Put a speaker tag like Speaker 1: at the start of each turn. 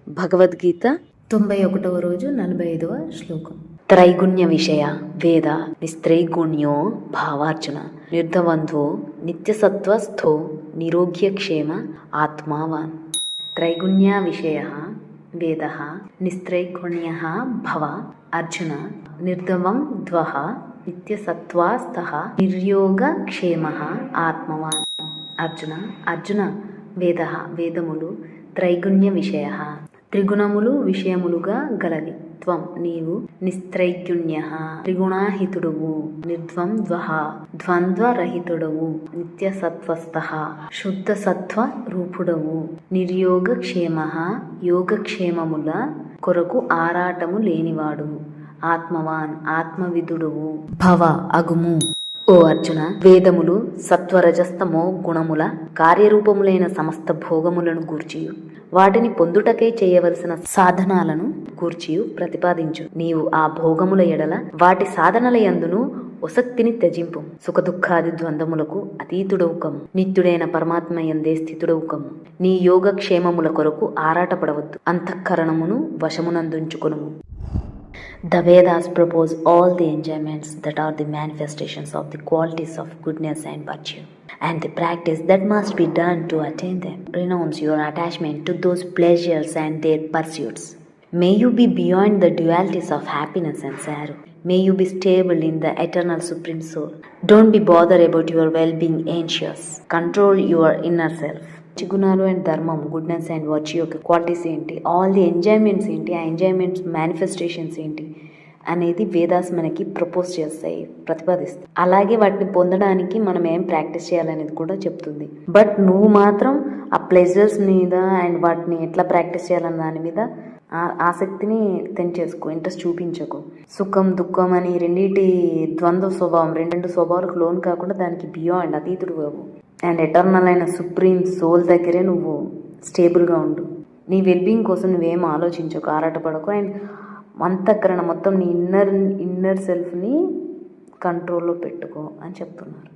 Speaker 1: భగవద్గీత
Speaker 2: 91వ రోజు 45వ శ్లోకం.
Speaker 1: త్రైగుణ్య విషయ వేద నిస్త్రైగుణ్యో భావార్జున నిర్ధవంధ్వో నిత్యసత్వస్థో నిరోగ్యక్షేమ ఆత్మావాన్. త్రైగుణ్య విషయ వేద నిస్త్రైగుణ్య భవ అర్జున నిర్ధవం ద్వః నిత్యసత్వస్థః నిర్యోగక్షేమ ఆత్మవాన్. అర్జున వేదములు త్రైగుణ్య విషయ త్రిగుణములు విషయములుగా గలవి. త్వం నీవు నిస్త్రైగుణ్య త్రిగుణాహితుడవు, నిర్ద్వంద్వ ద్వంద్వరహితుడవు, నిత్యసత్వస్థ శుద్ధ సత్వ రూపుడవు, నిర్యోగక్షేమ యోగక్షేమముల కొరకు ఆరాటము లేనివాడు, ఆత్మవాన్ ఆత్మవిదుడవు, భవ అగుము. ఓ అర్జున, వేదములు సత్వరజస్తమో గుణముల కార్యరూపములైన సమస్త భోగములను గూర్చియు వాటిని పొందుటకై చేయవలసిన సాధనాలను గూర్చియు ప్రతిపాదించు. నీవు ఆ భోగముల ఎడల వాటి సాధనల యందును వసక్తిని త్యజింపు. సుఖదుఖాది ద్వంద్వములకు అతీతుడవు కమ్ము. నిత్యుడైన పరమాత్మ యందే స్థితుడవు కమ్ము. నీ యోగక్షేమముల కొరకు ఆరాటపడవద్దు. అంతఃకరణమును వశమునందుంచుకొనుము. The Vedas propose all the enjoyments that are the manifestations of the qualities of goodness and virtue, and the practice that must be done to attain them. Renounce your attachment to those pleasures and their pursuits. May you be beyond the dualities of happiness and sorrow. May you be stable in the eternal supreme soul. Don't be bothered about your well-being anxious. Control your inner self. గుణాలు and ధర్మం, goodness and virtue యొక్క qualities ఏంటి, all the enjoyments ఏంటి, ఆ enjoyments manifestations ఏంటి అనేది వేదాస్ మనకి propose చేస్తాయి, ప్రతిపాదిస్తాయి. అలాగే వాటిని పొందడానికి మనం ఏం ప్రాక్టీస్ చేయాలనేది కూడా చెప్తుంది. బట్ నువ్వు మాత్రం ఆ ప్లెజర్స్ మీద అండ్ వాటిని ఎట్లా ప్రాక్టీస్ చేయాలన్న దాని మీద ఆసక్తిని తెంచేసుకో, ఇంట్రెస్ట్ చూపించకు. సుఖం దుఃఖం అని రెండింటి ద్వంద్వ స్వభావం, రెండు స్వభావాలకు లోన్ కాకుండా దానికి బియాండ్ అతీతుడు కావు. అండ్ ఎటర్నల్ అయిన సుప్రీం సోల్ దగ్గరే నువ్వు స్టేబుల్గా ఉండు. నీ వెల్బీయింగ్ కోసం నువ్వేం ఆలోచించకు, ఆరాటపడకు. అండ్ అంతఃకరణ మొత్తం నీ ఇన్నర్ సెల్ఫ్ని కంట్రోల్లో పెట్టుకో అని చెప్తున్నారు.